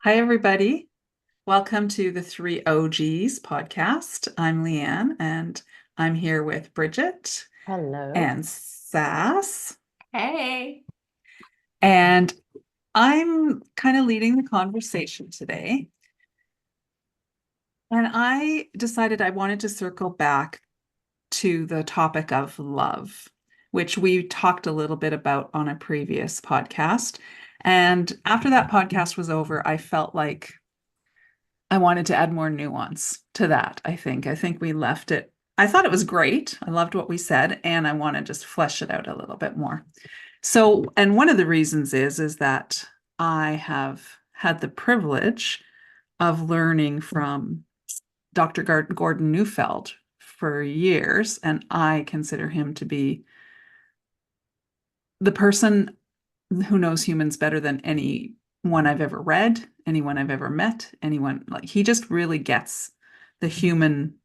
Hi, everybody. Welcome to the Three OGs podcast. I'm Lianne, and I'm here with Bridget Hello. and Sass. Hey. And I'm kind of leading the conversation today. And I decided I wanted to circle back to the topic of love, which we talked a little bit about on a previous podcast. And after that podcast was over, I felt like I wanted to add more nuance to that, I think. I think we left it. I thought it was great. I loved what we said, and I want to just flesh it out a little bit more. So, and one of the reasons is that I have had the privilege of learning from Dr. Gordon Neufeld for years, and I consider him to be the person who knows humans better than anyone I've ever read, anyone I've ever met, anyone like he just really gets the human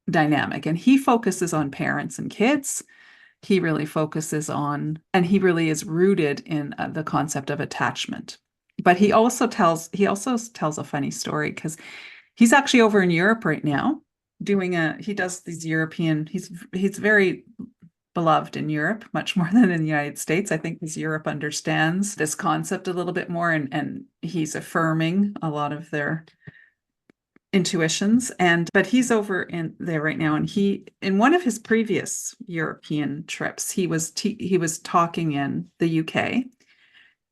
dynamic, and he focuses on parents and kids. He really focuses on, and he really is rooted in the concept of attachment. But he also tells a funny story because he's actually over in Europe right now he does these European, he's very beloved in Europe, much more than in the United States. I think because Europe understands this concept a little bit more, and he's affirming a lot of their intuitions. But he's over in there right now, and he in one of his previous European trips, he was talking in the UK,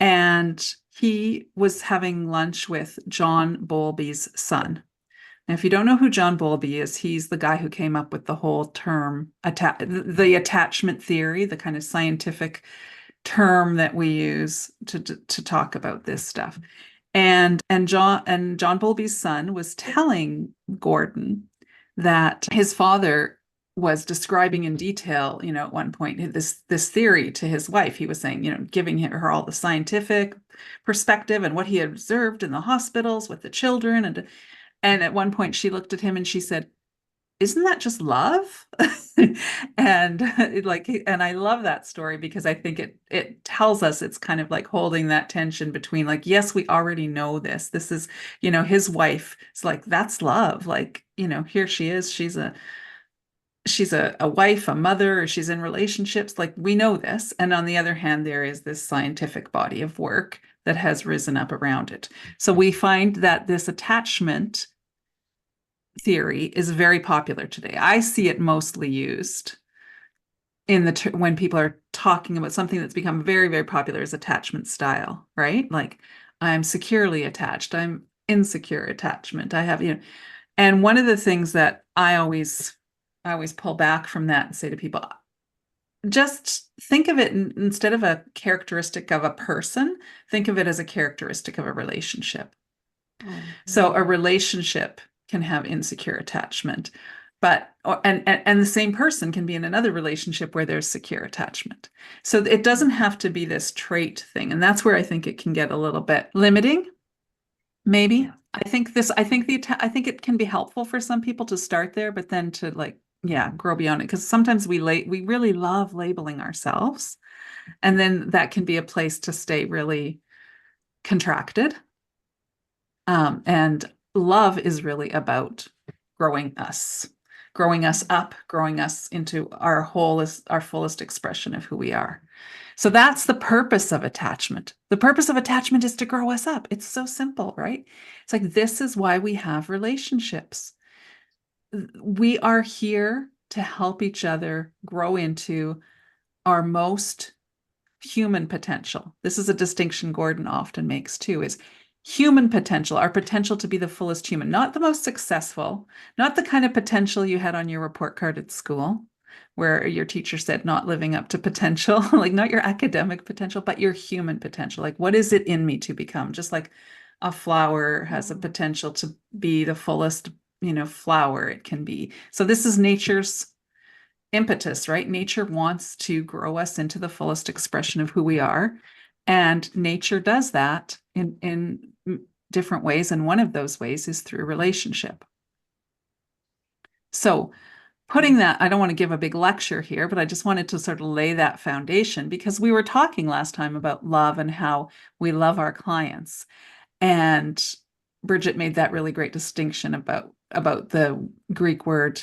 and he was having lunch with John Bowlby's son. Now, if you don't know who John Bowlby is, he's the guy who came up with the whole term, the attachment theory, the kind of scientific term that we use to talk about this stuff. And John Bowlby's son was telling Gordon that his father was describing in detail, at one point this theory to his wife. He was saying, giving her all the scientific perspective and what he observed in the hospitals with the children, and at one point she looked at him and she said, "Isn't that just love?" And and I love that story because I think it tells us, it's kind of like holding that tension between, like, yes, we already know this. This is, his wife. It's like, that's love. Like, here she is. She's a wife, a mother, she's in relationships. Like, we know this. And on the other hand, there is this scientific body of work that has risen up around it. So we find that this attachment theory is very popular today. I see it mostly used when people are talking about something that's become very, very popular as attachment style, right? Like, I'm securely attached, I'm insecure attachment. I have, and one of the things that I always pull back from that and say to people, just think of it instead of a characteristic of a person, think of it as a characteristic of a relationship. So a relationship can have insecure attachment, and the same person can be in another relationship where there's secure attachment. So it doesn't have to be this trait thing, and that's where I think it can get a little bit limiting, maybe. Yeah. I think it can be helpful for some people to start there, but then to, like, yeah, grow beyond it, because sometimes we really love labeling ourselves, and then that can be a place to stay really contracted. And love is really about growing us up, growing us into our fullest expression of who we are. So that's the purpose of attachment. The purpose of attachment is to grow us up. It's so simple, right? It's like, this is why we have relationships. We are here to help each other grow into our most human potential. This is a distinction Gordon often makes too, is human potential, our potential to be the fullest human, not the most successful, not the kind of potential you had on your report card at school, where your teacher said not living up to potential, like not your academic potential, but your human potential. Like, what is it in me to become? Just like a flower has a potential to be the fullest, flower it can be. So this is nature's impetus, right? Nature wants to grow us into the fullest expression of who we are. And nature does that in different ways. And one of those ways is through relationship. So, putting that, I don't want to give a big lecture here, but I just wanted to sort of lay that foundation, because we were talking last time about love and how we love our clients. And Bridget made that really great distinction about the Greek word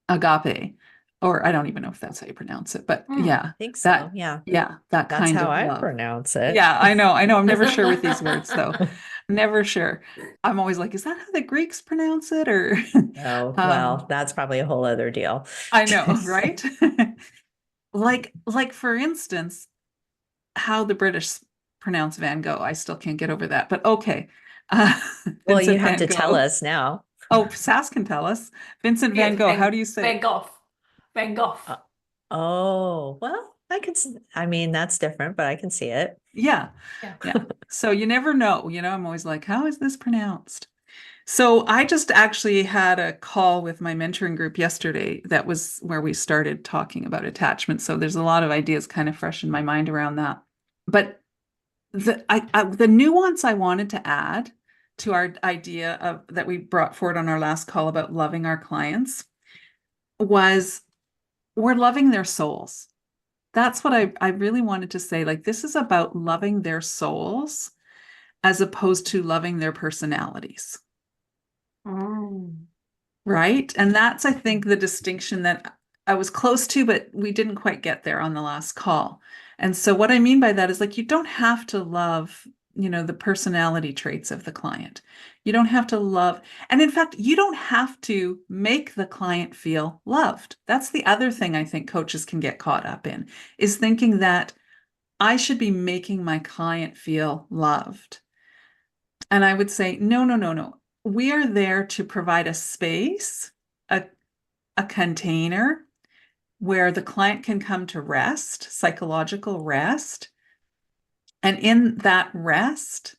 agape, or I don't even know if that's how you pronounce it, but yeah, I think so. that, Yeah. yeah, that That's kind how of I love. pronounce it. Yeah, I know. I'm never sure with these words though. Never sure. I'm always like, is that how the Greeks pronounce it? Or Oh, well, um, that's probably a whole other deal. I know, right? Like for instance, how the British pronounce Van Gogh. I still can't get over that. But okay. Uh, Well, you Vincent have van to tell Gogh. us now. Oh, Sass can tell us. Vincent van Yes, Gogh. How do you say Van it? Gogh. Van Gogh. Uh, oh, well, I mean, that's different, but I can see it. Yeah. Yeah. Yeah. So you never know. I'm always like, how is this pronounced? So I just actually had a call with my mentoring group yesterday. That was where we started talking about attachment. So there's a lot of ideas kind of fresh in my mind around that. But the nuance I wanted to add to our idea of that we brought forward on our last call about loving our clients was we're loving their souls. That's what I really wanted to say. Like, this is about loving their souls as opposed to loving their personalities. Mm. Right. And that's, I think, the distinction that I was close to, but we didn't quite get there on the last call. And so, what I mean by that is like, you don't have to love, the personality traits of the client. You don't have to love, and in fact, you don't have to make the client feel loved. That's the other thing I think coaches can get caught up in, is thinking that I should be making my client feel loved. And I would say, no, no, no, no. We are there to provide a space, a, a container where the client can come to rest, psychological rest. And in that rest,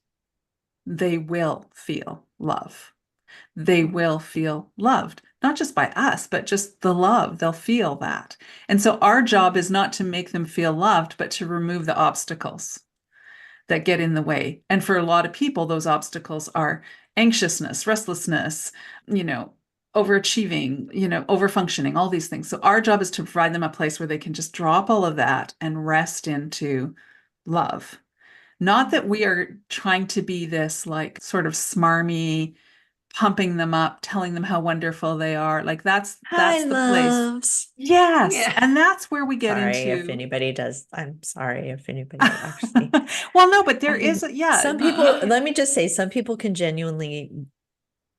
they will feel love. They will feel loved, not just by us, but just the love. They'll feel that. And so our job is not to make them feel loved, but to remove the obstacles that get in the way. And for a lot of people, those obstacles are anxiousness, restlessness, you know, overachieving, overfunctioning, all these things. So our job is to provide them a place where they can just drop all of that and rest into love. Not that we are trying to be this like sort of smarmy, pumping them up, telling them how wonderful they are. Like Hi, that's the place. loves. Yes. Yeah. And that's where we get Sorry if into anybody does. I'm sorry if anybody actually. well, no, but there I is, mean, yeah, some people, let me just say, some people can genuinely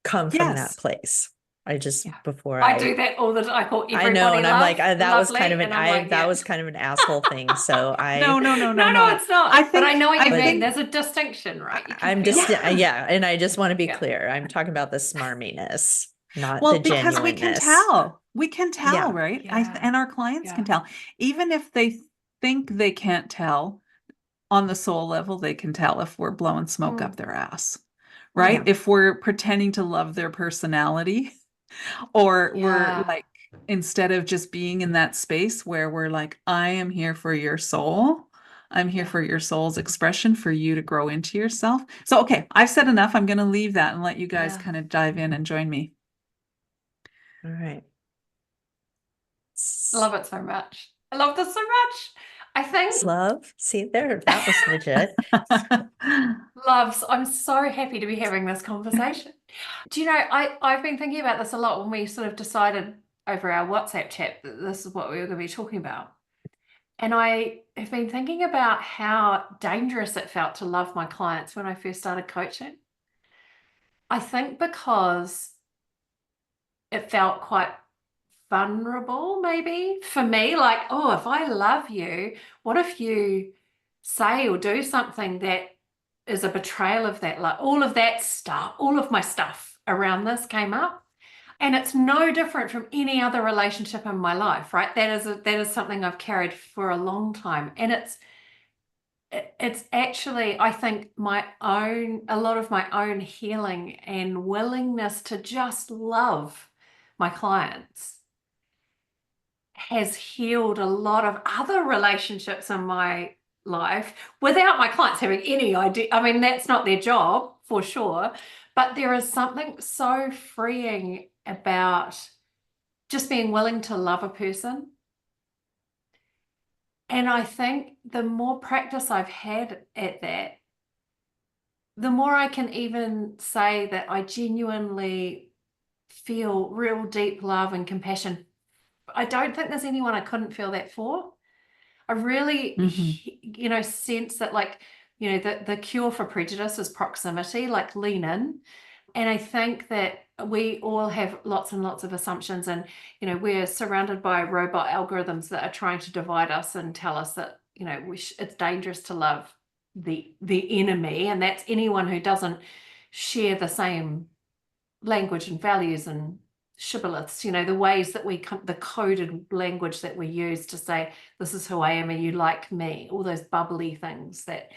come from that yes. place. I just, Yeah. before I do that all the time. I call I know, everybody and I'm like, that was kind lovely. of And I'm like, that yeah. was kind of an asshole thing. So No, no, no, no, No, no, no. it's not. I But I think, know what I you but mean. think, There's a distinction, right? You can I'm feel just, it. yeah. And I just want to be Yeah. clear. I'm talking about the smarminess, not the well, because we can genuineness. tell. We can tell, Yeah. right? Yeah. And our clients can Yeah. tell. Even if they think they can't tell, on the soul level, they can tell if we're blowing smoke up Mm. their ass, right? Yeah. If we're pretending to love their personality, or we're Yeah. like, instead of just being in that space where we're like, I am here for your soul. I'm here Yeah. for your soul's expression, for you to grow into yourself. So, okay, I've said enough. I'm going to leave that and let you guys Yeah. kind of dive in and join me. All right. Love it so much. I love this so much. I think Love. See there, that was legit. loves, I'm so happy to be having this conversation. Do you know, I've been thinking about this a lot when we sort of decided over our WhatsApp chat that this is what we were going to be talking about. And I have been thinking about how dangerous it felt to love my clients when I first started coaching. I think because it felt quite vulnerable, maybe for me, like, oh, if I love you, what if you say or do something that is a betrayal of that love? All of that stuff, all of my stuff around this came up. And it's no different from any other relationship in my life, right? That is something I've carried for a long time. And it's actually, I think, a lot of my own healing and willingness to just love my clients has healed a lot of other relationships in my life without my clients having any idea. I mean, that's not their job for sure, but there is something so freeing about just being willing to love a person. And I think the more practice I've had at that, the more I can even say that I genuinely feel real deep love and compassion, I don't think there's anyone I couldn't feel that for. I really, sense that, like, the cure for prejudice is proximity, like lean in. And I think that we all have lots and lots of assumptions, and, we're surrounded by robot algorithms that are trying to divide us and tell us that, it's dangerous to love the enemy, and that's anyone who doesn't share the same language and values and shibboleths, the ways that the coded language that we use to say, this is who I am, and you like me, all those bubbly things that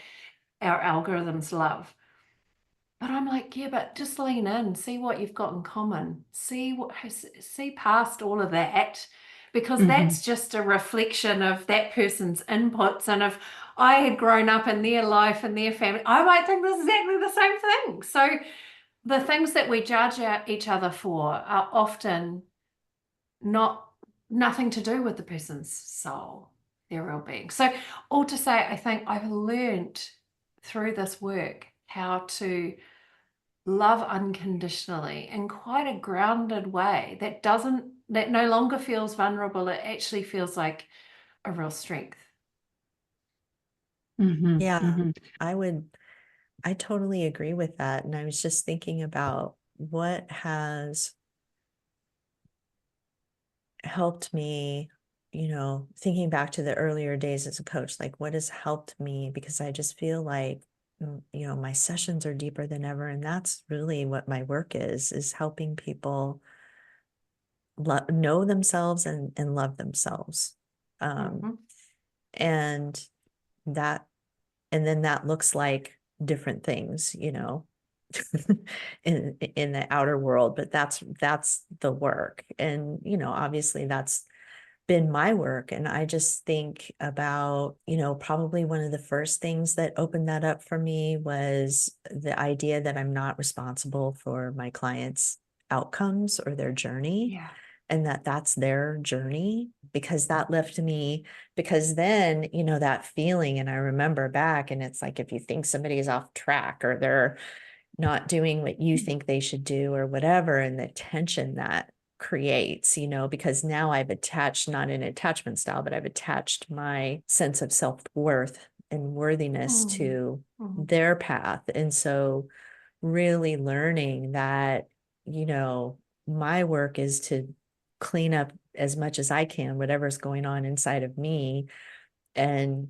our algorithms love. But I'm like, yeah, but just lean in, see what you've got in common, see past all of that, because that's just a reflection of that person's inputs. And if I had grown up in their life and their family, I might think this is exactly the same thing. So the things that we judge each other for are often nothing to do with the person's soul, their well-being. So all to say, I think I've learned through this work how to love unconditionally in quite a grounded way that no longer feels vulnerable. It actually feels like a real strength. Yeah, I totally agree with that. And I was just thinking about what has helped me, thinking back to the earlier days as a coach, like what has helped me, because I just feel like, my sessions are deeper than ever. And that's really what my work is helping people know themselves and love themselves. And that, and then that looks like different things, in the outer world, but that's the work. And, obviously that's been my work. And I just think about, probably one of the first things that opened that up for me was the idea that I'm not responsible for my clients' outcomes or their journey. Yeah. And that's their journey, because that left me, because then, that feeling, and I remember back, and it's like, if you think somebody is off track or they're not doing what you think they should do or whatever, and the tension that creates, because now I've attached, not an attachment style, but I've attached my sense of self-worth and worthiness to their path. And so really learning that, my work is to clean up as much as I can whatever's going on inside of me, and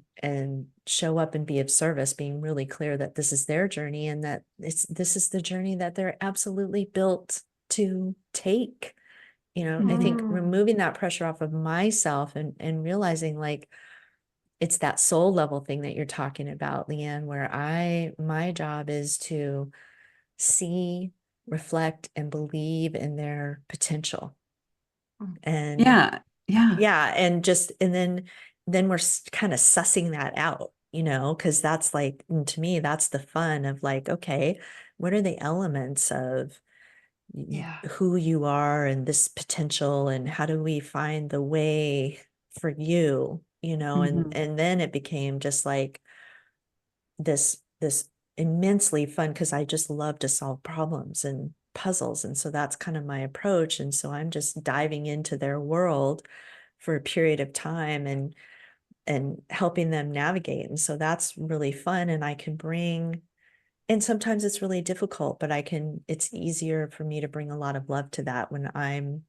show up and be of service, being really clear that this is their journey, and that this is the journey that they're absolutely built to take. I think removing that pressure off of myself, and realizing, like, it's that soul level thing that you're talking about, Lianne, where my job is to see, reflect, and believe in their potential. And yeah. and then we're kind of sussing that out, because that's like, to me, that's the fun of, like, okay, what are the elements of who you are and this potential, and how do we find the way for you, and then it became just like this immensely fun, because I just love to solve problems and puzzles, and so that's kind of my approach. And so I'm just diving into their world for a period of time, and helping them navigate. And so that's really fun, and I can bring, and sometimes it's really difficult, but it's easier for me to bring a lot of love to that when I'm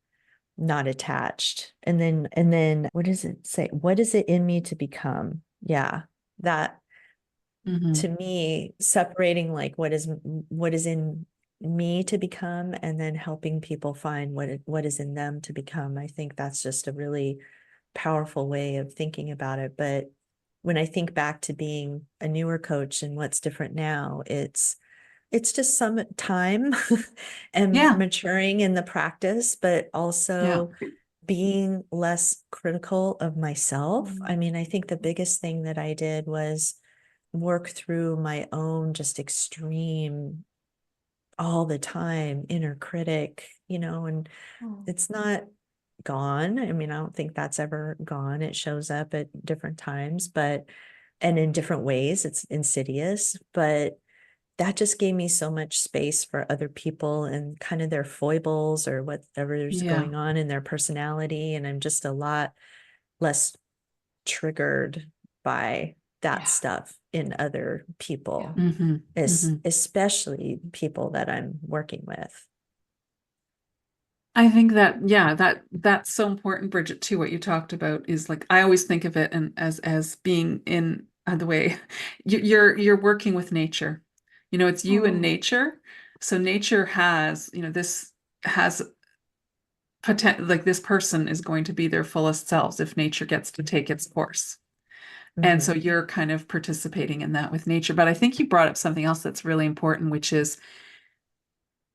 not attached. And then what does it say? What is it in me to become? Yeah, that to me, separating, like, what is in me to become, and then helping people find what is in them to become. I think that's just a really powerful way of thinking about it. But when I think back to being a newer coach and what's different now, it's just some time and maturing in the practice, but also being less critical of myself. I mean, I think the biggest thing that I did was work through my own just extreme, all the time, inner critic, and it's not gone. I mean, I don't think that's ever gone. It shows up at different times, and in different ways. It's insidious, but that just gave me so much space for other people and kind of their foibles or whatever's Yeah. going on in their personality. And I'm just a lot less triggered by that Yeah. stuff in other people, Mm-hmm. Mm-hmm. especially people that I'm working with. I think that, yeah, that's so important, Bridget, too. What you talked about is like, I always think of it and as being in the way you're working with nature. It's you and Mm. nature. So nature has, this has like this person is going to be their fullest selves if nature gets to take its course. And so Mhm. you're kind of participating in that with nature. But I think you brought up something else that's really important, which is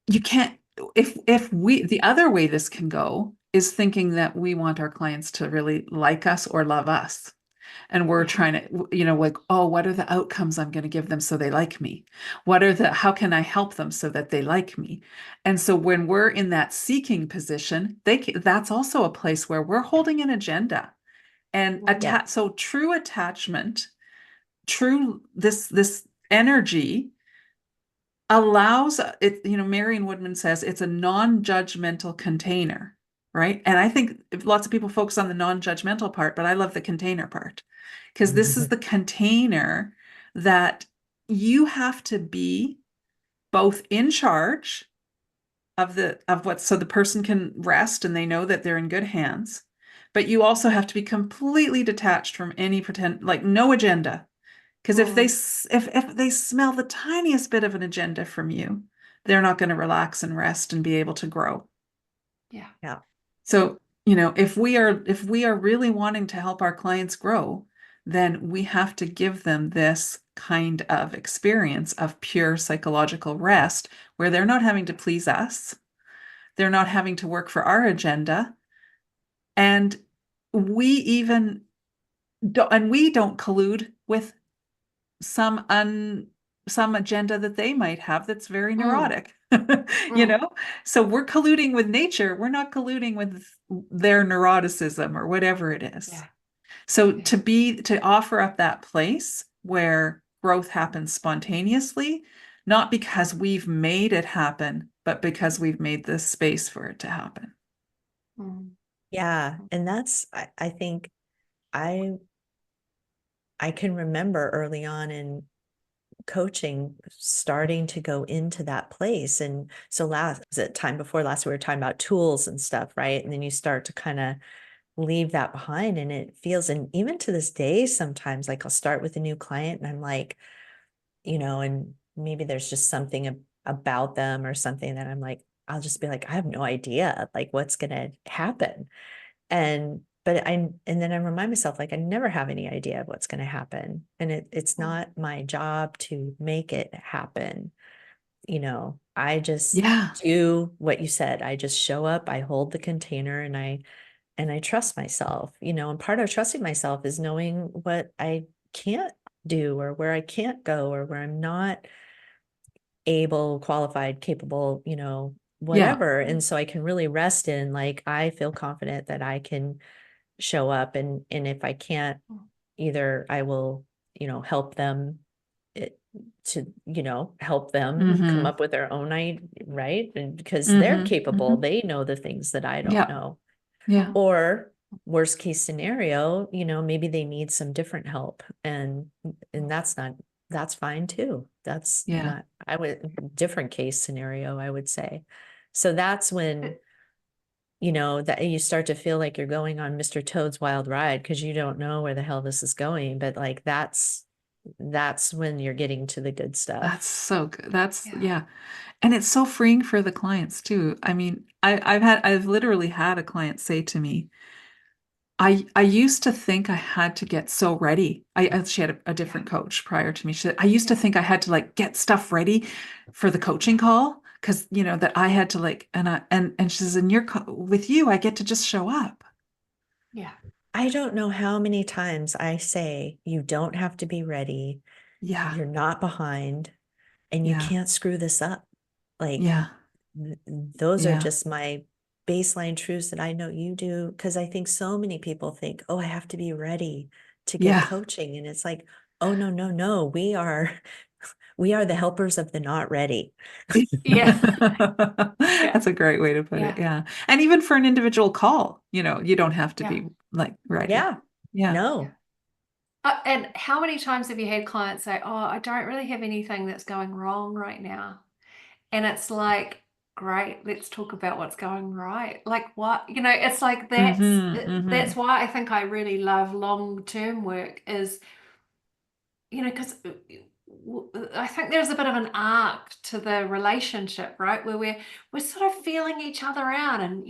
you can't, if we, the other way this can go is thinking that we want our clients to really like us or love us. And we're Yeah. trying to, like, oh, what are the outcomes I'm going to give them so they like me? How can I help them so that they like me? And so when we're in that seeking position, that's also a place where we're holding an agenda. And Yeah. so true attachment, this energy allows it, Marion Woodman says it's a non-judgmental container, right? And I think lots of people focus on the non-judgmental part, but I love the container part because this is the container that you have to be both in charge of what, so the person can rest and they know that they're in good hands, but you also have to be completely detached from any pretend, like no agenda. Because Mm. if they smell the tiniest bit of an agenda from you, they're not going to relax and rest and be able to grow. Yeah. Yeah. So, if we are really wanting to help our clients grow, then we have to give them this kind of experience of pure psychological rest where they're not having to please us. They're not having to work for our agenda. And we don't collude with some some agenda that they might have that's very Mm. neurotic. you Mm. know so we're colluding with nature, we're not colluding with their neuroticism or whatever it is. Yeah. So Yeah. to offer up that place where growth happens spontaneously, not because we've made it happen, but because we've made this space for it to happen. Mm. Yeah. And that's, I think I I can remember early on in coaching starting to go into that place. And so last, was it time before last, we were talking about tools and stuff, right? And then you start to kind of leave that behind and it feels, and even to this day, sometimes like I'll start with a new client and I'm like, and maybe there's just something about them or something that I'm like, I'll just be like, I have no idea like what's going to happen. And then I remind myself, like, I never have any idea of what's going to happen. And it's Mm. not my job to make it happen. I just Yeah. do what you said. I just show up, I hold the container and I trust myself, and part of trusting myself is knowing what I can't do or where I can't go or where I'm not able, qualified, capable, Yeah. whatever. And so I can really rest in like I feel confident that I can show up and if I can't, Mm. either I will, help them it, to, help them come Mm-hmm. up with their own idea, right? And because they're Mm-hmm. capable, Mm-hmm. they know the things that I don't Yeah. know. Yeah. Mm. Or worst case scenario, maybe they need some different help and that's fine too. That's Yeah. not, I would, different case scenario, I would say. So that's when, that you start to feel like you're going on Mr. Toad's Wild Ride because you don't know where the hell this is going. But like that's when you're getting to the good That's stuff. so good. That's, Yeah. yeah. And it's so freeing for the clients too. I mean, I've literally had a client say to me, I used to think I had to get so ready. She had a Yeah. different coach prior to me. She said, I used to Yeah. think I had to like get stuff ready for the coaching Yeah. call because that I had to like, and she says, and with you, I get to just show up. Yeah. I don't know how many times I say you don't have to be ready. Yeah. You're not behind and you Yeah. can't screw this up. Like Yeah. those are Yeah. just my baseline truths that I know you do. Cause I think so many people think, oh, I have to be ready to get Yeah. coaching. And it's like, oh, no, no, no. We are We are the helpers of the not ready. Yeah. That's a great way to put it. Yeah. Yeah. And even for an individual call, you don't have to Yeah. be like ready. Yeah. Yeah. No. And how many times have you had clients say, "Oh, I don't really have anything that's going wrong right now." And it's like, great, let's talk about what's going right. Like what, it's like that's Mm-hmm. why I think I really love long-term work is, because I think there's a bit of an arc to the relationship, right? Where we're sort of feeling each other out and,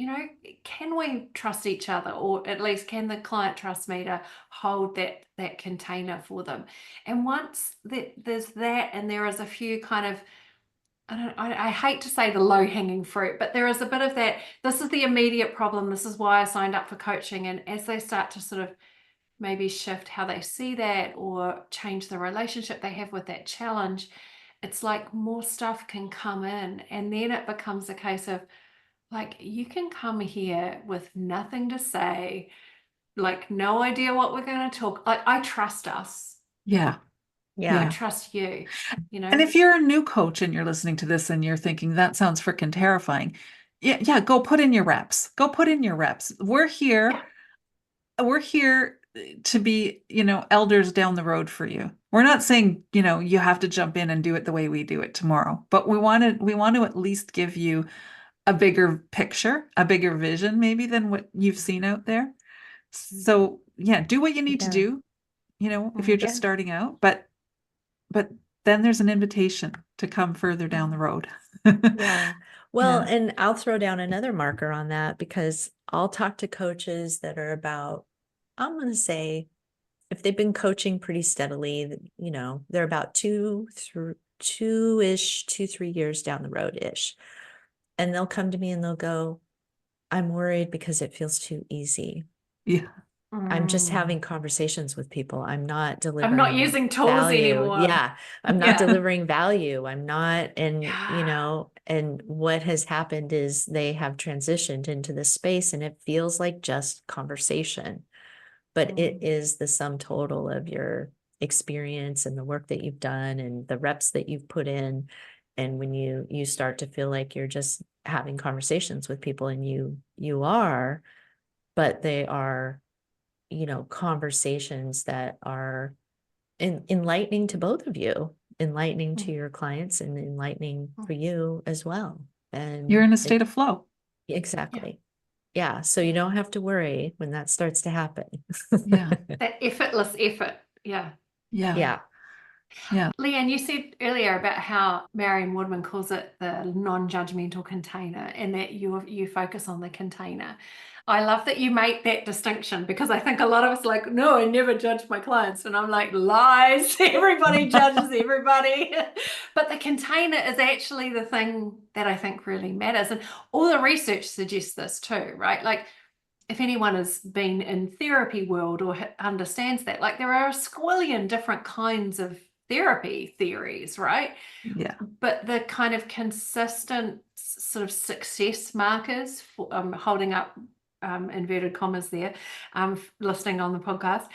can we trust each other, or at least can the client trust me to hold that container for them? And once there's that, and there is a few kind of, I hate to say the low-hanging fruit, but there is a bit of that. This is the immediate problem. This is why I signed up for coaching. And as they start to sort of maybe shift how they see that or change the relationship they have with that challenge, it's like more stuff can come in. And then it becomes a case of like, you can come here with nothing to say, like no idea what we're going to talk. Like, I trust us. Yeah. Yeah. I Yeah. trust you, And if you're a new coach and you're listening to this and you're thinking that sounds freaking terrifying, yeah, go put in your reps. Go put in your reps. We're here. Yeah. We're here to be, elders down the road for you. We're not saying, you have to jump in and do it the way we do it tomorrow, but we want to at least give you a bigger picture, a bigger vision maybe than what you've seen out there. So, yeah, do what you need to Yeah. do, if you're just Yeah. starting out, but then there's an invitation to come further down the road. Yeah. Well, Yeah. and I'll throw down another marker on that because I'll talk to coaches that are about, I'm going to say, if they've been coaching pretty steadily, they're about 2-3 years down the road-ish. And they'll come to me and they'll go, I'm worried because it feels too easy. Yeah. I'm just Mm. having conversations with people. I'm not I'm not delivering using tools value. anymore. Yeah. I'm not Yeah. delivering value. I'm not, and Yeah. and what has happened is they have transitioned into this space and it feels like just conversation, but it is the sum total of your experience and the work that you've done and the reps that you've put in. And when you start to feel like you're just having conversations with people, and you are, but they are, conversations that are enlightening to both of you, enlightening to your clients and enlightening for you as well. You're And in a state of flow. exactly. Yeah. So you don't have to worry when that starts to happen. Yeah. That effortless effort. Yeah. Yeah. Yeah. Yeah. Lianne, you said earlier about how Marion Woodman calls it the non-judgmental container, and that you focus on the container. I love that you make that distinction, because I think a lot of us are like, no, I never judge my clients. And I'm like, lies, everybody judges everybody. But the container is actually the thing that I think really matters. And all the research suggests this too, right? Like, if anyone has been in therapy world or understands that, like, there are a squillion different kinds of therapy theories, right? Yeah. But the kind of consistent sort of success markers for holding up inverted commas there, listening on the podcast,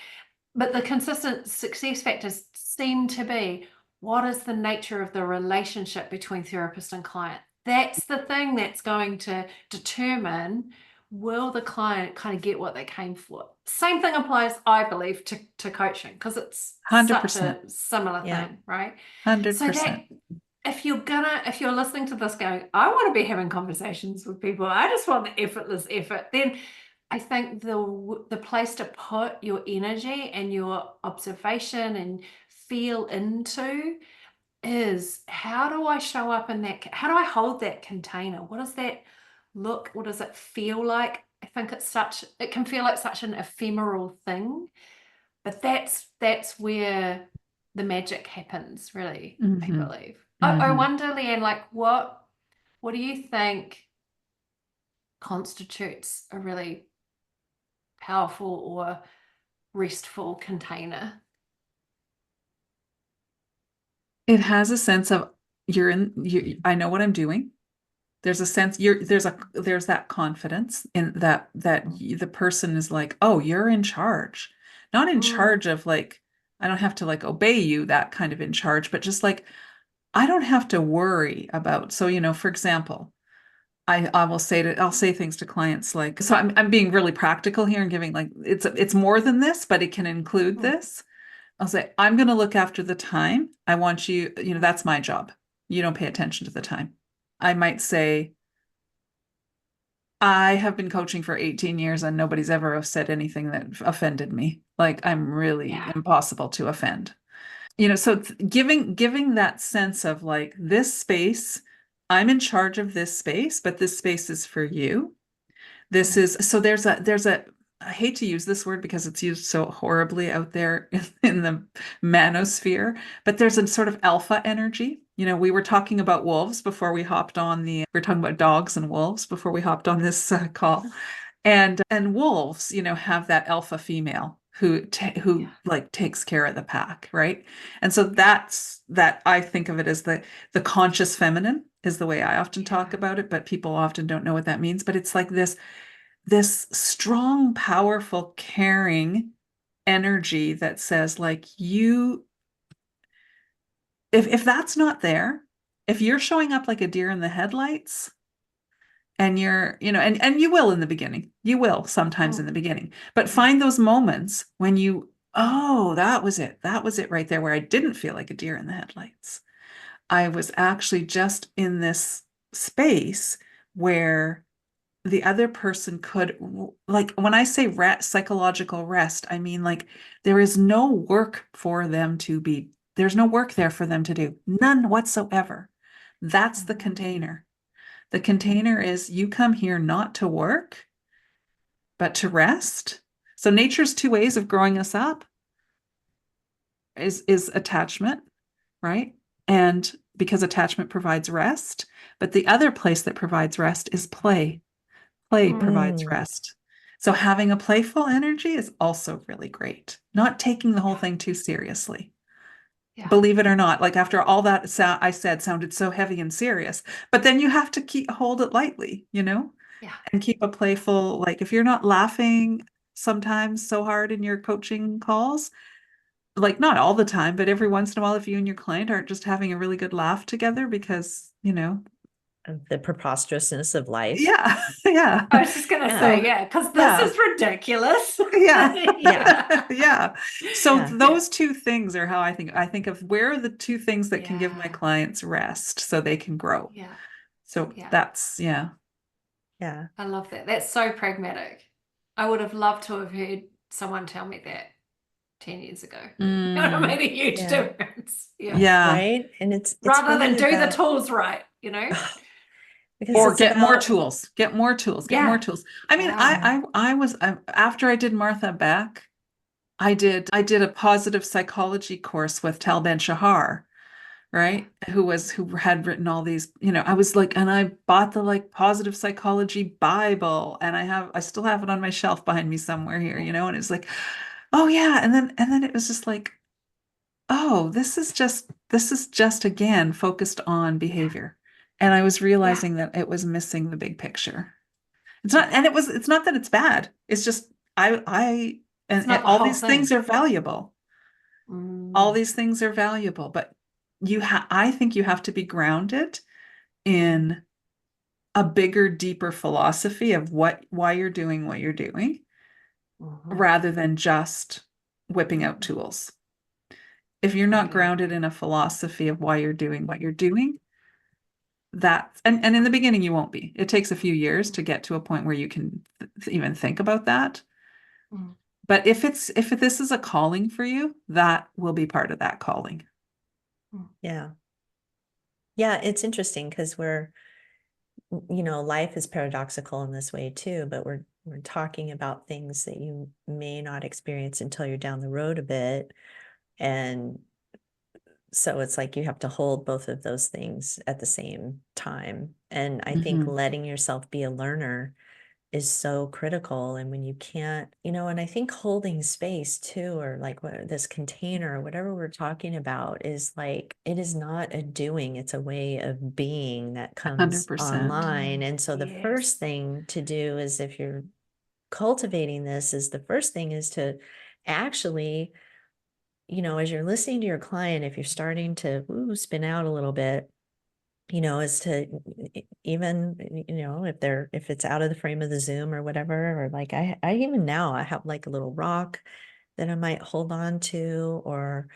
but the consistent success factors seem to be, what is the nature of the relationship between therapist and client? That's the thing that's going to determine, will the client kind of get what they came for? Same thing applies, I believe, to coaching, because it's such 100%. a similar Yeah. thing, right? So 100%. that if you're listening to this going, I want to be having conversations with people, I just want the effortless effort, then I think the place to put your energy and your observation and feel into is, how do I show up in that? How do I hold that container? What does that look? What does it feel like? I think it can feel like such an ephemeral thing, but that's where the magic happens, really, I Mm-hmm. believe. I Mm-hmm. wonder, Lianne, like what do you think constitutes a really powerful or restful container? It has a sense of I know what I'm doing. There's a sense there's that confidence in that the person is like, oh, you're in charge. Not in Mm, charge of like, I don't have to like obey you, that kind of in charge, but just like, I don't have to worry about. So, for example, I'll say things to clients like, so I'm being really practical here and giving like, it's more than this, but it can include Mm. this. I'll say, I'm going to look after the time. I want you, that's my job. You don't pay attention to the time. I might say, I have been coaching for 18 years and nobody's ever said anything that offended me. Like I'm really Yeah. impossible to offend. So giving that sense of like this space, I'm in charge of this space, but this space is for you. This is so there's a I hate to use this word because it's used so horribly out there in the manosphere, but there's a sort of alpha energy. We were talking about wolves before we hopped on we were talking about dogs and wolves before we hopped on this call. And wolves, have that alpha female who Yeah. like takes care of the pack, right? And so that's that I think of it as the conscious feminine is the way I often talk Yeah. about it, but people often don't know what that means. But it's like this strong, powerful, caring energy that says like if that's not there, if you're showing up like a deer in the headlights, and and you will in the beginning, you will sometimes in the Mm. beginning, but Mm. find those moments when oh, that was it right there, where I didn't feel like a deer in the headlights. I was actually just in this space where the other person could, like, when I say psychological rest, I mean like there is no work for them to be, there's no work there for them to do, none whatsoever. That's the Mhm. container. The container is you come here not to work, but to rest. So nature's two ways of growing us up is attachment, right? And because attachment provides rest, but the other place that provides rest is play. Play Mm. provides Mm. rest. So having a playful energy is also really great. Not taking the whole Yeah. thing too seriously. Yeah. Believe it or not, like after all that I said sounded so heavy and serious, but then you have to hold it lightly, Yeah. and keep a playful, like if you're not laughing sometimes so hard in your coaching calls, like not all the time, but every once in a while, if you and your client aren't just having a really good laugh together because, Of the preposterousness of life. yeah, yeah. I was just gonna Yeah. say, So, yeah, because this yeah, is ridiculous. yeah, Yeah. yeah. So Yeah. those two things are how I think of where are the two things that can give my Yeah. clients rest so they can grow. Yeah. So Yeah. that's, yeah. Yeah. I love that. That's so pragmatic. I would have loved to have heard someone tell me that 10 years ago. It would have Mm, made a huge Yeah. difference. Yeah. yeah. Right. And it's Rather than really do the about tools right, because Or it's get more about tools, get more tools, get more Yeah. tools. I mean, Yeah. I was after I did Martha Beck, I did a positive psychology course with Tal Ben Shahar, Yeah. right? Who had written all these, I was like, and I bought the like positive psychology Bible, and I still have it on my shelf behind me somewhere here, and it's like, oh yeah, and then it was just like, oh, this is just again focused on Yeah. behavior. And I was Yeah. realizing that it was missing the big picture. It's not, Yeah. and it's not that it's bad. It's just It's and not the all whole these things thing. are valuable. All Mm. these things are valuable, but I think you have to be grounded in a bigger, deeper philosophy of why you're doing what you're doing, Mhm. rather than just whipping out tools. If you're not Totally grounded agree. in a philosophy of why you're doing what you're doing, and in the beginning you won't be. It takes a few years to get to a point where you can even think about that. Mm. But if this is a calling for you, that will be part of that calling. Mm. yeah. Yeah, it's interesting because life is paradoxical in this way too, but we're talking about things that you may not experience until you're down the road a bit. And so it's like you have to hold both of those things at the same time. And I think Mhm. letting yourself be a learner is so critical. And when you can't, and I think holding space too, or like this container, or whatever we're talking about, is like it is not a doing, it's a way of being that comes 100%. online. And so the Yes. first thing to do is, if you're cultivating this, is the first thing is to actually as you're listening to your client, if you're starting to spin out a little bit, is to even, if it's out of the frame of the Zoom or whatever, or like I even now I have like a little rock that I might hold on to, or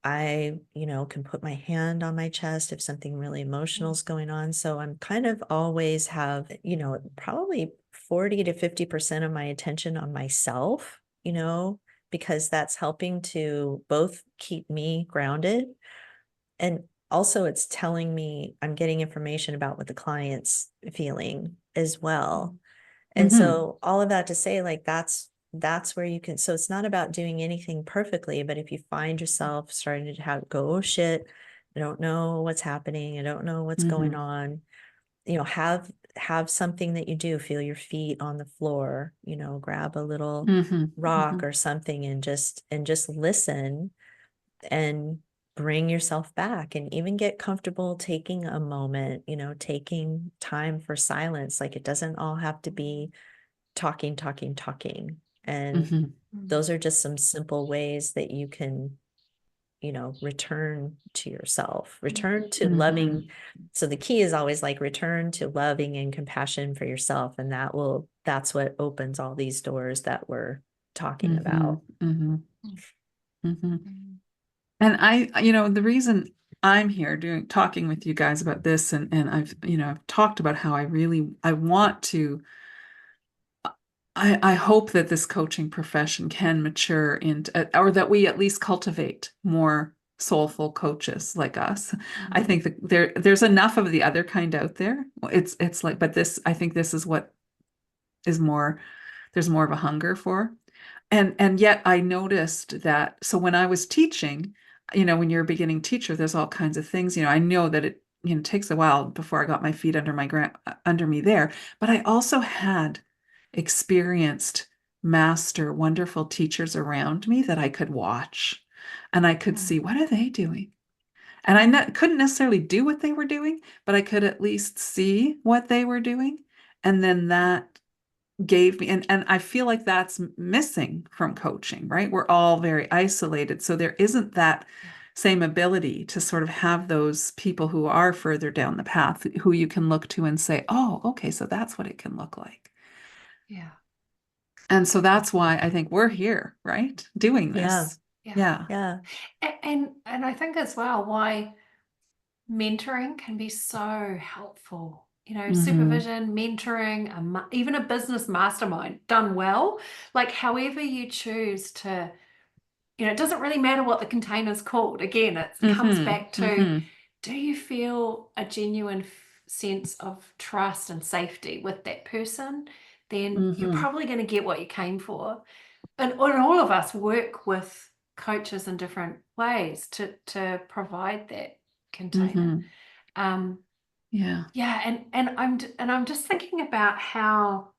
I, can put my hand on my chest if something really emotional is going on. So I'm kind of always have, probably 40 to 50% of my attention on myself, because that's helping to both keep me grounded, and also it's telling me I'm getting information about what the client's feeling as well. And so all of that to say, like, that's where you can, so it's not about doing anything perfectly, but if you find yourself starting to go, oh shit, I don't know what's happening, I don't know what's going on, have something that you do, feel your feet on the floor, grab a little rock or something, and just listen and bring yourself back, and even get comfortable taking a moment, taking time for silence. Like, it doesn't all have to be talking. And those are just some simple ways that you can, return to yourself, return to loving. So the key is always like return to loving and compassion for yourself. And that's what opens all these doors that we're talking about. And the reason I'm here talking with you guys about this, and I've talked about how I want to, I hope that this coaching profession can mature into, or that we at least cultivate more soulful coaches like us. I think that there's enough of the other kind out there. It's like, but I think this is what is more, there's more of a hunger for. And yet I noticed that, so when I was teaching, when you're a beginning teacher, there's all kinds of things, I know that it, takes a while before I got my feet under me there, but I also had experienced wonderful teachers around me that I could watch, and I could see, what are they doing? And I couldn't necessarily do what they were doing, but I could at least see what they were doing. And then that gave me, and I feel like that's missing from coaching, right? We're all very isolated. So there isn't that same ability to sort of have those people who are further down the path who you can look to and say, oh, okay, so that's what it can look like. Yeah. And so that's why I think we're here, right? Doing this. Yeah. Yeah. And I think as well why mentoring can be so helpful. Supervision, mentoring, even a business mastermind done well, like however you choose to, it doesn't really matter what the container's called. Again, it comes back to, do you feel a genuine sense of trust and safety with that person? Then you're probably going to get what you came for. And all of us work with coaches in different ways to provide that container. Yeah, and I'm just thinking about how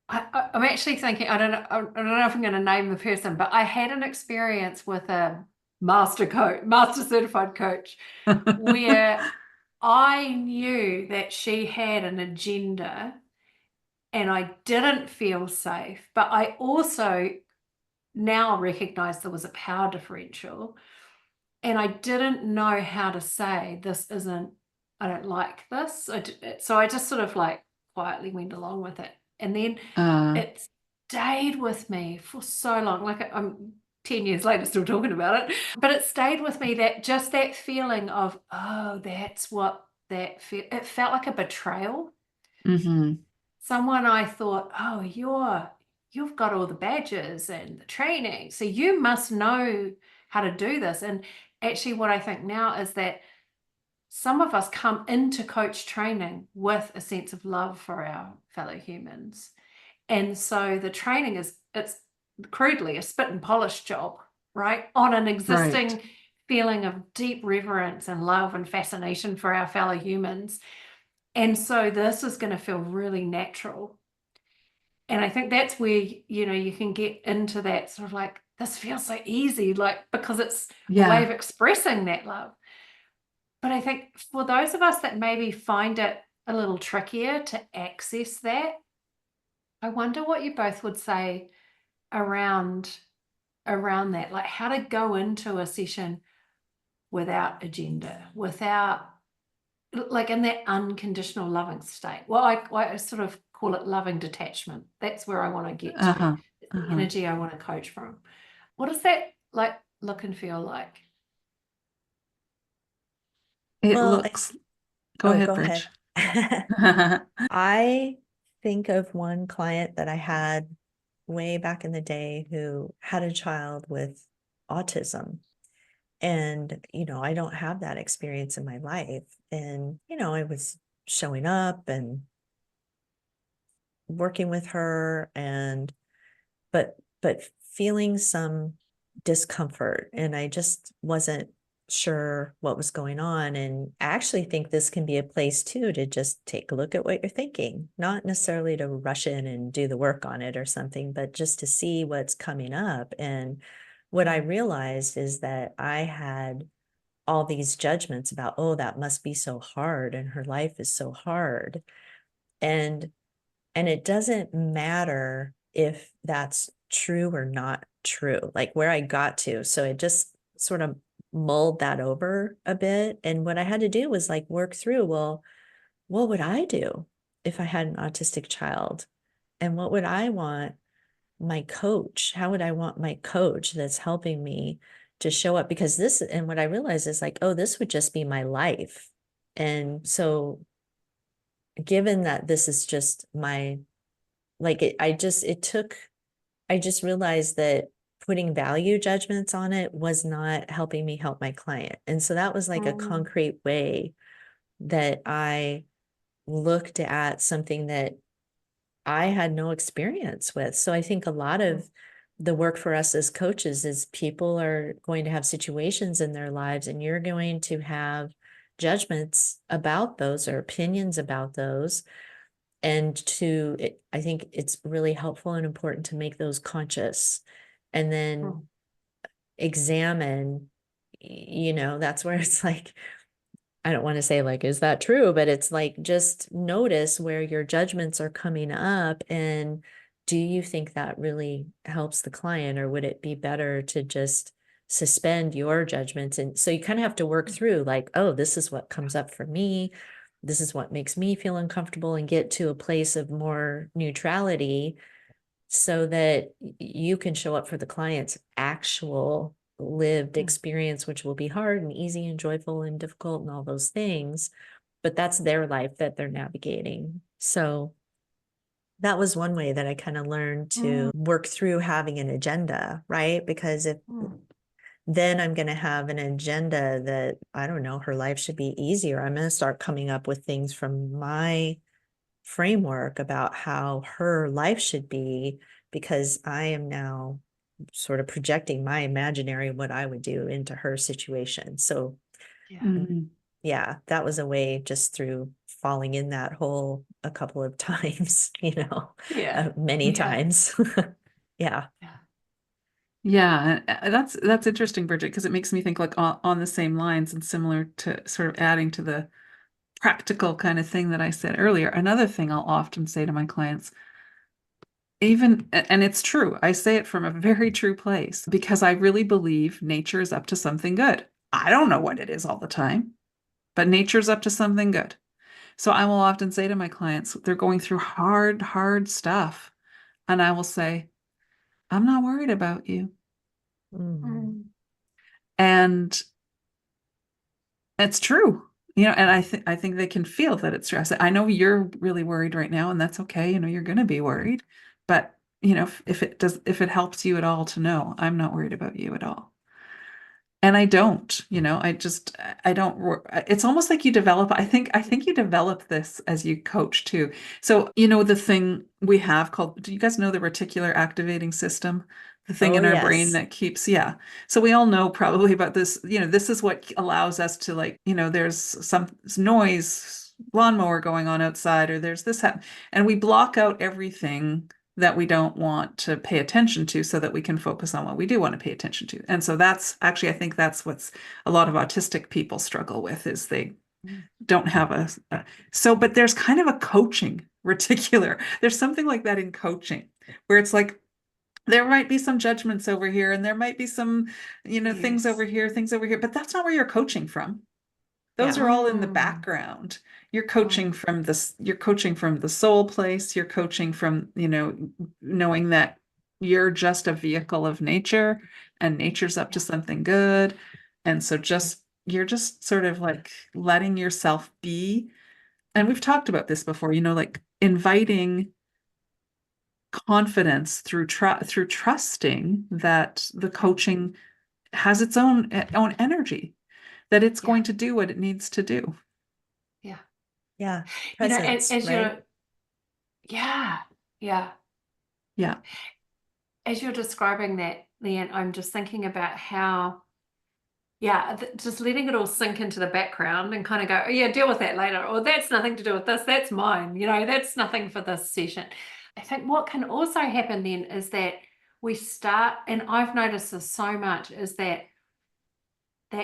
I'm actually thinking, I don't know if I'm going to name the person, but I had an experience with a master certified coach, where I knew that she had an agenda and I didn't feel safe, but I also now recognize there was a power differential, and I didn't know how to say, I don't like this. So I just sort of like quietly went along with it. And then it stayed with me for so long. Like, I'm 10 years later still talking about it, but it stayed with me, that just that feeling of, oh, that's what it felt like, a betrayal. Someone I thought, oh, you've got all the badges and the training, so you must know how to do this. And actually what I think now is that some of us come into coach training with a sense of love for our fellow humans. And so the training it's crudely a spit and polish job, right? On an existing feeling of deep reverence and love and fascination for our fellow humans. And so this is going to feel really natural. And I think that's where, you can get into that sort of like, this feels so easy, like, because it's a way of expressing that love. But I think for those of us that maybe find it a little trickier to access that, I wonder what you both would say around around that, like how to go into a session without agenda, without like in that unconditional loving state. Well, I sort of call it loving detachment. That's where I want to get to. Uh-huh. It's the Uh-huh. energy I want to coach from. What does that like look and feel like? It Well, looks, go oh, ahead, go Bridge. ahead. I think of one client that I had way back in the day who had a child with autism. And, I don't have that experience in my life. And, I was showing up and working with her but feeling some discomfort, and I just wasn't sure what was going on. And I actually think this can be a place too to just take a look at what you're thinking, not necessarily to rush in and do the work on it or something, but just to see what's coming up. And what I realized is that I had all these judgments about, oh, that must be so hard and her life is so hard. And it doesn't matter if that's true or not true, like where I got to. So I just sort of mulled that over a bit. And what I had to do was like work through, well, what would I do if I had an autistic child? And what would I want my coach? How would I want my coach that's helping me to show up? Because this, and what I realized is like, oh, this would just be my life. And so given that this is just my, like I just realized that putting value judgments on it was not helping me help my client. And so that was like a concrete way that I looked at something that I had no experience with. So I think a lot of the work for us as coaches is people are going to have situations in their lives, and you're going to have judgments about those or opinions about those. And I think it's really helpful and important to make those conscious and then examine, that's where it's like, I don't want to say like, is that true? But it's like, just notice where your judgments are coming up. And do you think that really helps the client, or would it be better to just suspend your judgments? And so you kind of have to work through like, oh, this is what comes up for me. This is what makes me feel uncomfortable, and get to a place of more neutrality so that you can show up for the client's actual lived experience, which will be hard and easy and joyful and difficult and all those things. But that's their life that they're navigating. So that was one way that I kind of learned to work through having an agenda, right? Because if then I'm going to have an agenda that, I don't know, her life should be easier. I'm going to start coming up with things from my framework about how her life should be, because I am now sort of projecting my imaginary what I would do into her situation. So yeah, that was a way, just through falling in that hole a couple of times, many times. Yeah. Yeah, that's interesting, Bridget, because it makes me think like on the same lines and similar to sort of adding to the practical kind of thing that I said earlier. Another thing I'll often say to my clients, and it's true, I say it from a very true place, because I really believe nature is up to something good. I don't know what it is all the time, but nature's up to something good. So I will often say to my clients, they're going through hard, hard stuff. And I will say, I'm not worried about you. And it's true, and I think they can feel that it's true. I know you're really worried right now, and that's okay. You're going to be worried, but if it helps you at all to know, I'm not worried about you at all. And I don't, I don't, it's almost like you develop, I think you develop this as you coach too. So, the thing we have called, do you guys know the reticular activating system? The thing in our brain that keeps, yeah. So we all know probably about this, this is what allows us to, like, there's some noise, lawnmower going on outside, or there's this happen, and we block out everything that we don't want to pay attention to so that we can focus on what we do want to pay attention to. And so that's actually, I think that's what's a lot of autistic people struggle with, is they don't have but there's kind of a coaching reticular. There's something like that in coaching where it's like, there might be some judgments over here, and there might be some, things over Yes. here, but that's not where you're coaching from. Those Yeah. are all in the Mm, background. You're mm, coaching from this, you're coaching from the soul place. You're coaching from, knowing that you're just a vehicle of nature and nature's up to yeah. something good. And so you're just sort of like letting yourself be. And we've talked about this before, like inviting confidence through trusting that the coaching has its own energy, that it's Yeah. going to do what it needs to do. Yeah. Yeah. As, Presence, as right? you're, yeah, yeah. Yeah. As you're describing that, Lianne, I'm just thinking about how, yeah, just letting it all sink into the background and kind of go, oh, yeah, deal with that later. Or that's nothing to do with this. That's mine. That's nothing for this session. I think what can also happen then is that we start, and I've noticed this so much, is that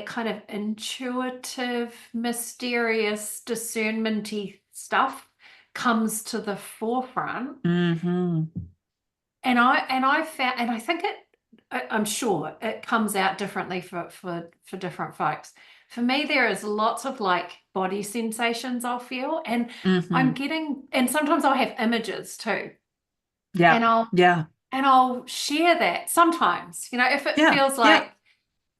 kind of intuitive, mysterious, discernmenty stuff comes to the forefront. Hmm. And I found, and I think I'm sure it comes out differently for different folks. For me, there is lots of like body sensations I'll feel, and Hmm. and sometimes I'll have images too, Yeah. and I'll Yeah. and I'll share that sometimes, if it Yeah. feels Yeah. like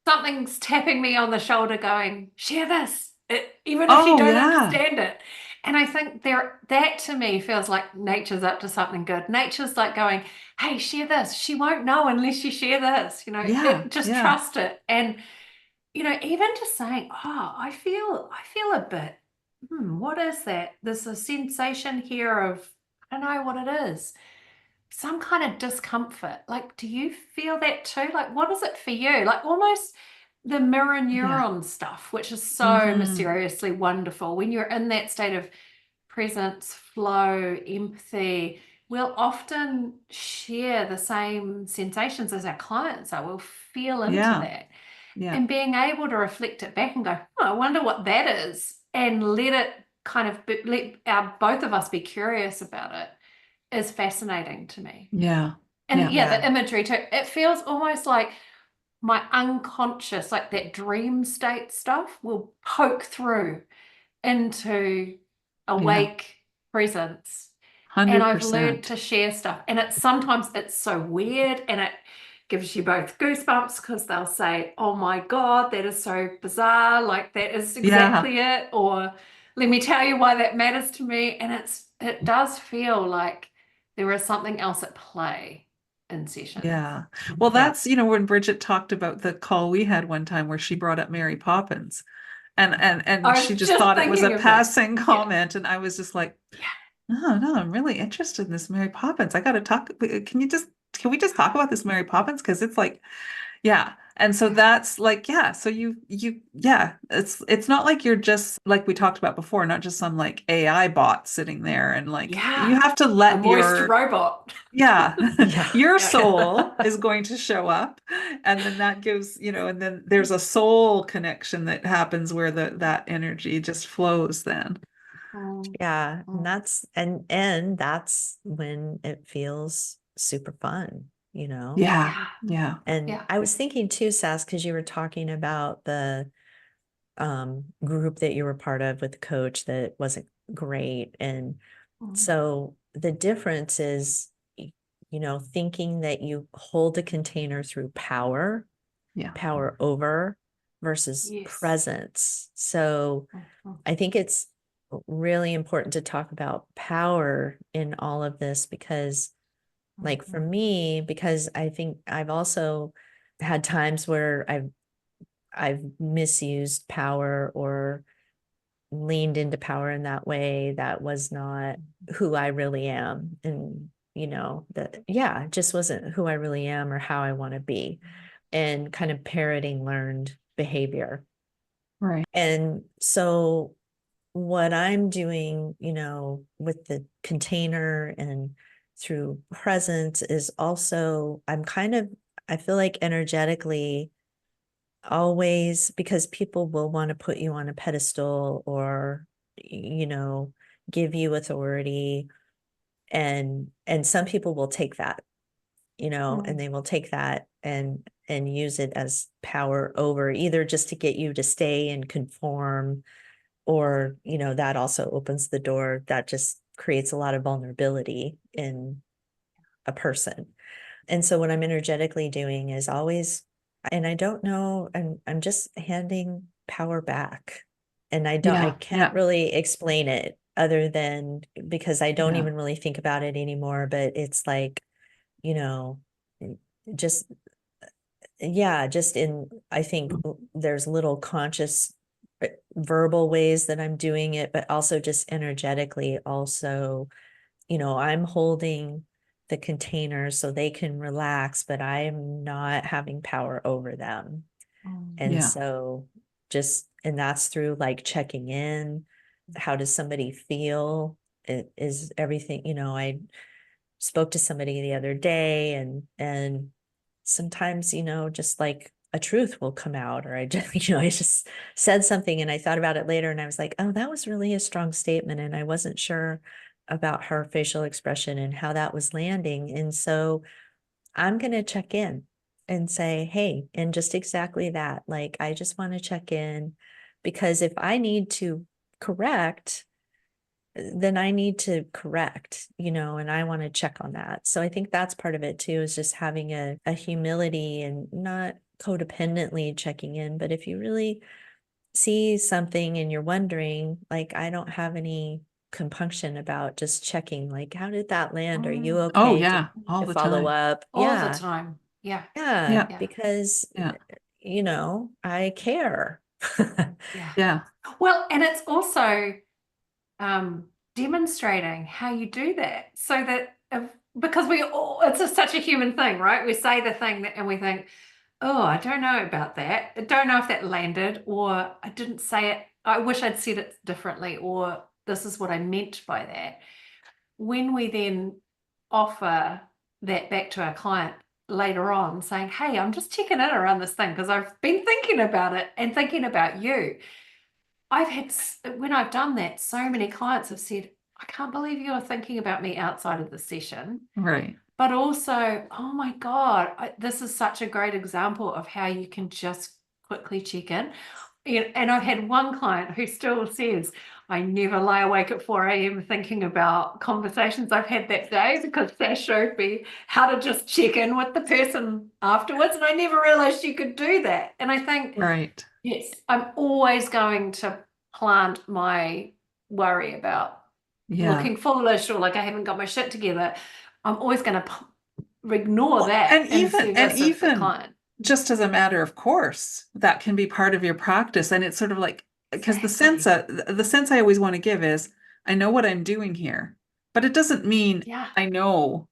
something's tapping me on the shoulder going, share this, even if you Oh, don't yeah. understand it. And I think that to me feels like nature's up to something good. Nature's like going, hey, share this. She won't know unless you share this. Yeah. Just Yeah. trust it. And, even just saying, oh, I feel a bit, what is that? There's a sensation here of, I don't know what it is, some kind of discomfort. Like, do you feel that too? Like, what is it for you? Like, almost the mirror Yeah. neuron stuff, which is so Hmm. mysteriously wonderful. When you're in that state of presence, flow, empathy, we'll often share the same sensations as our clients are. We'll feel into Yeah. that. Yeah. And being able to reflect it back and go, oh, I wonder what that is, and let it kind of let both of us be curious about it is fascinating to me. Yeah. And Yeah. yeah, Yeah. the imagery too. It feels almost like my unconscious, like that dream state stuff, will poke through into Yeah. awake presence. And I've learned 100%. to share stuff. And sometimes it's so weird, and it gives you both goosebumps because they'll say, oh my God, that is so bizarre. Like that is Yeah. exactly it. Or let me tell you why that matters to me. And it does feel like there is something else at play in sessions. Yeah. Well, Yeah. that's, when Bridget talked about the call we had one time where she brought up Mary Poppins, and I she was just just thought it was a thinking of that. passing Yeah. comment, and I was just like, Yeah. no, no, I'm really interested in this Mary Poppins. I got to talk. Can we just talk about this Mary Poppins? Because it's like, yeah. And so Yeah. that's like, yeah. So yeah, it's not like you're just like we talked about before, not just some like AI bot sitting there, and like you Yeah. have to A let moist robot. yeah, Yeah. your Yeah. soul is going to show up, and then that gives, and then there's a soul connection that happens where that energy just flows then. Mm, Yeah. And mm. that's when it feels super fun, you know? Yeah. Yeah. Yeah. And Yeah. I was thinking too, Sass, because you were talking about the group that you were part of with the coach that wasn't great. And Mm. so the difference is, thinking that you hold a container through Yeah. power over versus Yes. presence. So Mhm. I think it's really important to talk about power in all of this because, like, for Mhm. me, because I think I've also had times where I've misused power or leaned into power in that way that was not who I really am. And, that, yeah, it just wasn't who I really am or how I want to be, and kind of parroting learned behavior. Right. And so, what I'm doing, with the container and through presence is also, I feel like energetically always, because people will want to put you on a pedestal or give you authority, and some people will take that you know, and they will take that and use it as power over, either just to get you to stay and conform, or, you know, that also opens the door. That just creates a lot of vulnerability in a person. And so what I'm energetically doing is always, and I don't know, I'm just handing power back. And I Yeah, can't really explain it other than, because I don't Yeah. even really think about it anymore, but it's like, you know, just, yeah, just in, I think there's little conscious verbal ways that I'm doing it, but also just energetically also, you know, I'm holding the container so they can relax, but I'm not having power over them. And Yeah. so just, and that's through like checking in. How does somebody feel? Is everything, you know, I spoke to somebody the other day, and sometimes, you know, just like a truth will come out, or I just, you know, I just said something and I thought about it later and I was like, oh, that was really a strong statement. And I wasn't sure about her facial expression and how that was landing. And so I'm going to check in and say, hey, and just exactly that. Like, I just want to check in, because if I need to correct, then I need to correct, you know, and I want to check on that. So I think that's part of it too, is just having a humility and not codependently checking in. But if you really see something and you're wondering, like, I don't have any compunction about just checking, like, how did that land? Are you Oh, okay yeah, all to the follow time. up? All the Yeah. time. Yeah. Yeah. Yeah. Yeah. Because, Yeah. you know, I care. Yeah. Yeah. Well, and it's also demonstrating how you do that, so that because we all, it's such a human thing, right? We say the thing that, and we think, oh, I don't know about that. I don't know if that landed, or I didn't say it. I wish I'd said it differently, or this is what I meant by that. When we then offer that back to our client later on, saying, hey, I'm just checking in around this thing because I've been thinking about it and thinking about you. I've had, when I've done that, so many clients have said, I can't believe you are thinking about me outside of the session. Right. But also, oh my God, this is such a great example of how you can just quickly check in. And I've had one client who still says, I never lie awake at 4 a.m. thinking about conversations I've had that day, because Sash showed me how to just check in with the person afterwards. And I never realized you could do that. And I think, Right. yes, I'm always going to plant my worry about Yeah. looking foolish, or like I haven't got my shit together. I'm always going to ignore that And in and service of the even client. just as a matter of course, that can be part of your practice. And it's sort of like, because Exactly. the sense I always want to give is, I know what I'm doing here, but it doesn't mean Yeah. I know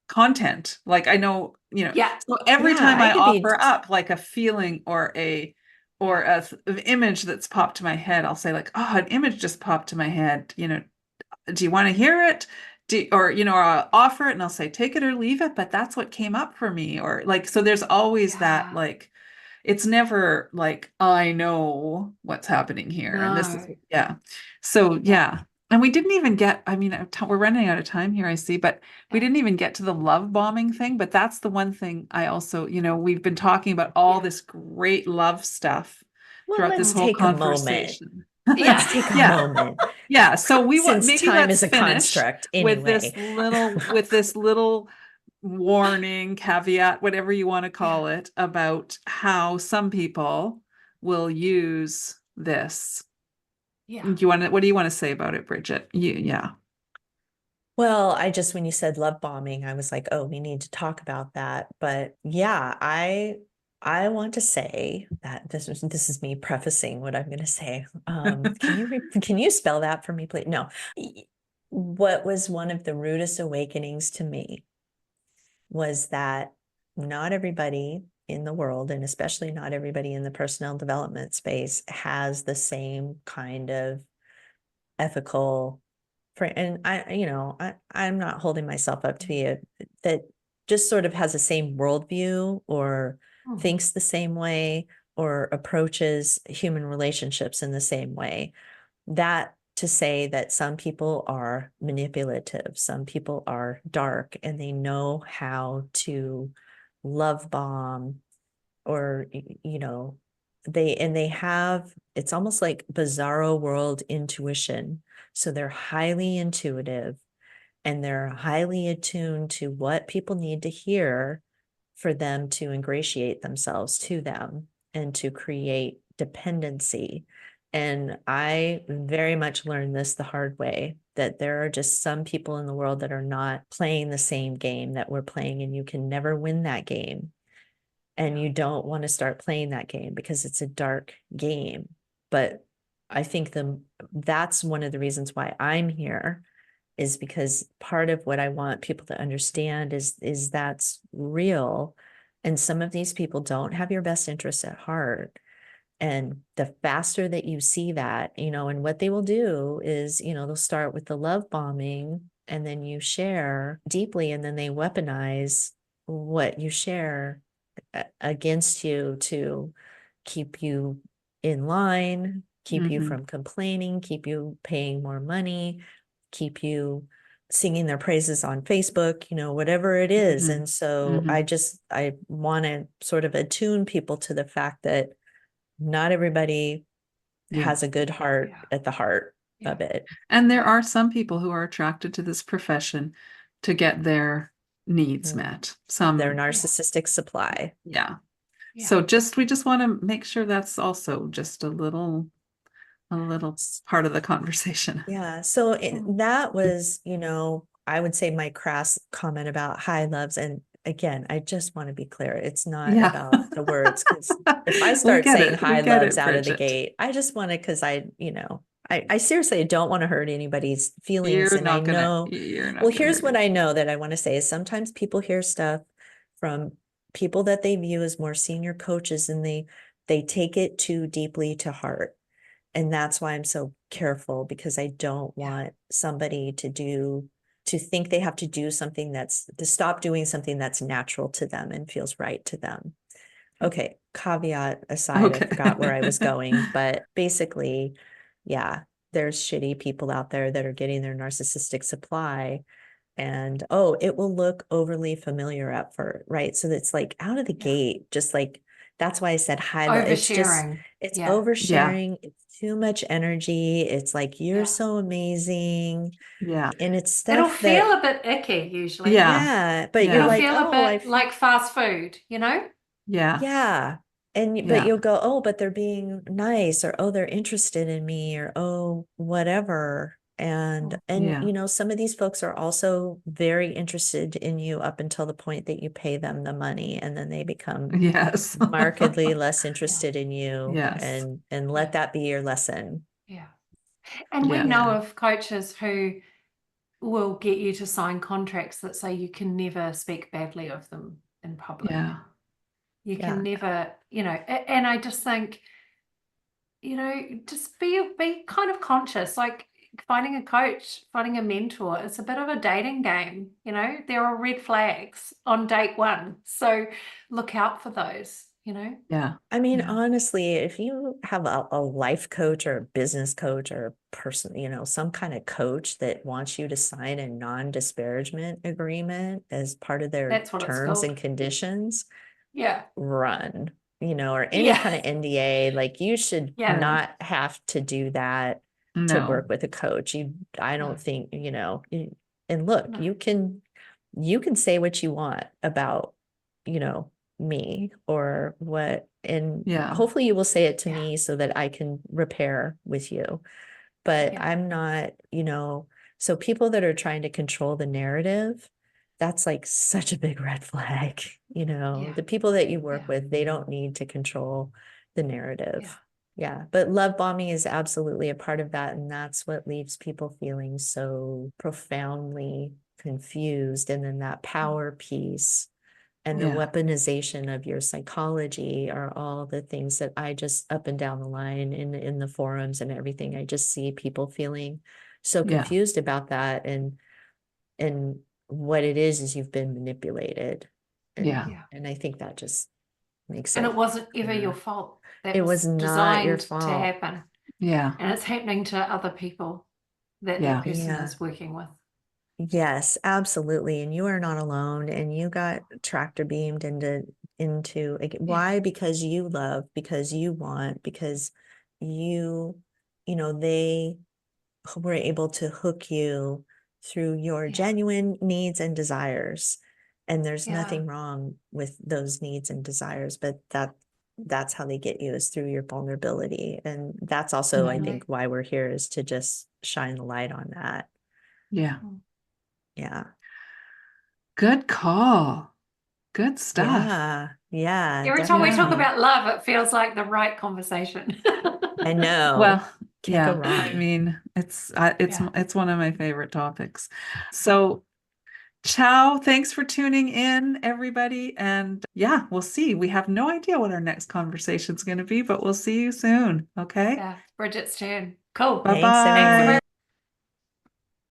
content. Like I know, Yeah. so every Yeah, time I I could be, offer up like a feeling or Yeah. an image that's popped to my head, I'll say like, oh, an image just popped to my head, do you want to hear it? Or I'll offer it and I'll say, take it or leave it, but that's what came up for me. Or like, so there's always that, Yeah. like, it's never like, I know what's happening here. And this is, No. yeah. So, Yeah. yeah. And we didn't even get, I mean, we're running out of time here, I see, but we Yeah. didn't even get to the love bombing thing. But that's the one thing I also, we've been talking about all Yeah. this great love stuff well, throughout this let's whole take a moment. conversation. Let's Yeah. take a Yeah. moment. Yeah, so Since maybe time is let's a finish construct with anyway. this little warning, caveat, whatever you want to Yeah. call it, about how some people will use this. Yeah. What do you want to say about it, Bridget? Yeah. Well, when you said love bombing, I was like, oh, we need to talk about that. But yeah, I want to say that this is me prefacing what I'm going to say. Can you spell that for me, please? No. What was one of the rudest awakenings to me was that not everybody in the world, and especially not everybody in the personal development space, has the same kind of ethical and I'm not holding myself up to you, that just sort of has the same worldview, or Hmm. thinks the same way, or approaches human relationships in the same way. That to say that some people are manipulative, some people are dark, and they know how to love bomb, or they have, it's almost like bizarro world intuition. So they're highly intuitive, and they're highly attuned to what people need to hear for them to ingratiate themselves to them and to create dependency. And I very much learned this the hard way, that there are just some people in the world that are not playing the same game that we're playing, and you can never win that game. And you don't want to start playing that game because it's a dark game. But I think that's one of the reasons why I'm here, is because part of what I want people to understand is that's real. And some of these people don't have your best interests at heart. And the faster that you see that, and what they will do is, they'll start with the love bombing, and then you share deeply, and then they weaponize what you share against you to keep you in line, keep you from complaining, keep you paying more money, keep you singing their praises on Facebook, whatever it is. And so I want to sort of attune people to the fact that not everybody has a good heart at the heart of it. And there are some people who are attracted to this profession to get their needs met. Their narcissistic supply. Yeah. So we just want to make sure that's also just a little part of the conversation. Yeah. So that was, I would say my crass comment about hi loves. And again, I just want to be clear. It's not about the words. Because if I start saying hi loves out of the gate, I just want to, because I seriously don't want to hurt anybody's feelings. You're not well, here's what I know that I want to say is sometimes people hear stuff from people that they view as more senior coaches, and they take it too deeply to heart. And that's why I'm so careful, because I don't want somebody to think they have to do something to stop doing something that's natural to them and feels right to them. Okay, caveat aside, I forgot where I was going, but basically, yeah, there's shitty people out there that are getting their narcissistic supply, and it will look overly familiar at first, right? So it's like out of the gate, just like, that's why I said highlight. It's oversharing. It's too much energy. It's like, you're so amazing. Yeah. And it's stuff it'll feel a bit icky usually. Yeah. But you're it'll like, feel a bit like fast food, Yeah. Yeah. But you'll go, but they're being nice, or, they're interested in me, or, whatever. And some of these folks are also very interested in you up until the point that you pay them the money, and then they become markedly less interested in you. And let that be your lesson. Yeah. And we know of coaches who will get you to sign contracts that say you can never speak badly of them in public. You can never, and I just think, just be kind of conscious, like finding a coach, finding a mentor. It's a bit of a dating game, there are red flags on date one. So look out for those, Yeah. I mean, honestly, if you have a life coach or a business coach or a person, some kind of coach that wants you to sign a non-disparagement agreement as part of their terms and conditions, run, or any kind of NDA, like you should not have to do that to work with a coach. I don't think, and look, you can say what you want about, me or what, and hopefully you will say it to me so that I can repair with you. But I'm not, so people that are trying to control the narrative, that's like such a big red flag. The people that you work with, they don't need to control the narrative. But love bombing is absolutely a part of that, and that's what leaves people feeling so profoundly confused. And then that power piece and the weaponization of your psychology are all the things that I just, up and down the line in the forums and everything, I just see people feeling so confused about that. And what it is you've been manipulated. And I think that just makes it. And it wasn't ever your fault. It was not your fault to happen. Yeah. And it's happening to other people. that Yeah. that person Yeah. is working with. Yes, absolutely. And you are not alone. And you got tractor beamed into why? Because you love, because you want, because you, they were able to hook you through your Yeah. genuine needs and desires. And there's Yeah. nothing wrong with those needs and desires, but that's how they get you, is through your vulnerability. And that's also, I Totally. think, why we're here, is to just shine the light on that. Yeah. Yeah. Good call. Good stuff. Yeah. Yeah. Every time we talk Definitely. about love, it feels like the right conversation. I know. Well, Can't go yeah, wrong. I mean, it's Yeah. it's one of my favorite topics. So, ciao, thanks for tuning in, everybody. And yeah, we'll see. We have no idea what our next conversation is going to be, but we'll see you soon. Okay. Yeah. Bridget's turn. Cool. Thanks, Thanks, Bye-bye. everyone. everyone.